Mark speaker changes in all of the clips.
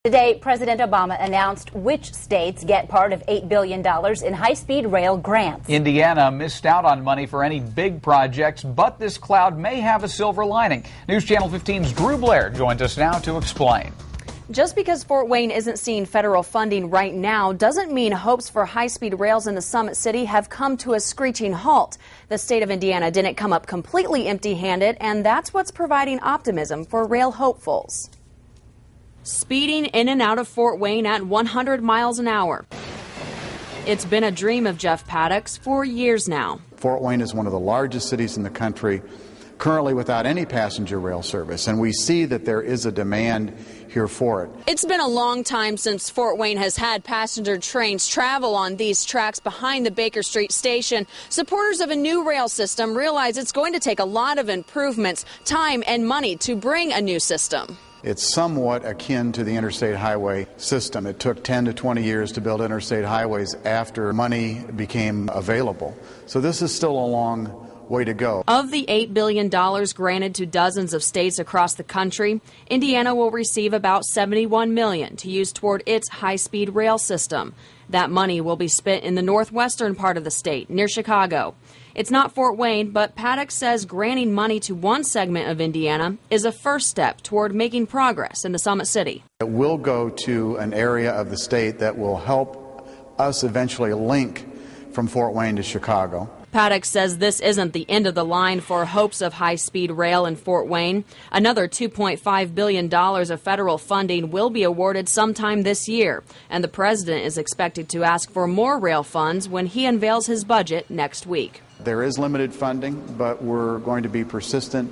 Speaker 1: Today, President Obama announced which states get part of $8 billion in high-speed rail grants.
Speaker 2: Indiana missed out on money for any big projects, but this cloud may have a silver lining. News Channel 15's Drew Blair joins us now to explain.
Speaker 3: Just because Fort Wayne isn't seeing federal funding right now doesn't mean hopes for high-speed rails in the Summit City have come to a screeching halt. The state of Indiana didn't come up completely empty-handed, and that's what's providing optimism for rail hopefuls. Speeding in and out of Fort Wayne at 100 miles an hour. It's been a dream of Jeff Paddock's for years now.
Speaker 4: Fort Wayne is one of the largest cities in the country, currently without any passenger rail service, and we see that there is a demand here for it.
Speaker 3: It's been a long time since Fort Wayne has had passenger trains travel on these tracks behind the Baker Street station. Supporters of a new rail system realize it's going to take a lot of improvements, time, and money to bring a new system.
Speaker 4: It's somewhat akin to the interstate highway system. It took 10 to 20 years to build interstate highways after money became available. So this is still a long way to go.
Speaker 3: Of the $8 billion granted to dozens of states across the country, Indiana will receive about $71 million to use toward its high-speed rail system. That money will be spent in the northwestern part of the state, near Chicago. It's not Fort Wayne, but Paddock says granting money to one segment of Indiana is a first step toward making progress in the Summit City.
Speaker 4: It will go to an area of the state that will help us eventually link from Fort Wayne to Chicago.
Speaker 3: Paddock says this isn't the end of the line for hopes of high-speed rail in Fort Wayne. Another $2.5 billion of federal funding will be awarded sometime this year, and the president is expected to ask for more rail funds when he unveils his budget next week.
Speaker 4: There is limited funding, but we're going to be persistent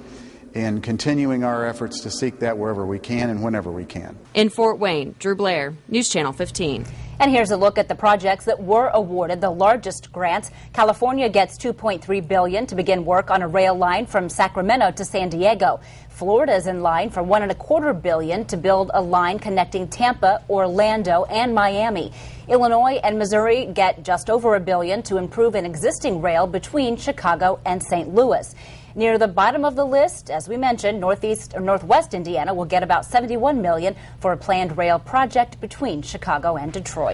Speaker 4: in continuing our efforts to seek that wherever we can and whenever we can.
Speaker 3: In Fort Wayne, Drew Blair, News Channel 15.
Speaker 1: And here's a look at the projects that were awarded the largest grants. California gets $2.3 billion to begin work on a rail line from Sacramento to San Diego. Florida is in line for $1.25 billion to build a line connecting Tampa, Orlando, and Miami. Illinois and Missouri get just over $1 billion to improve an existing rail between Chicago and St. Louis. Near the bottom of the list, as we mentioned, Northwest Indiana will get about $71 million for a planned rail project between Chicago and Detroit.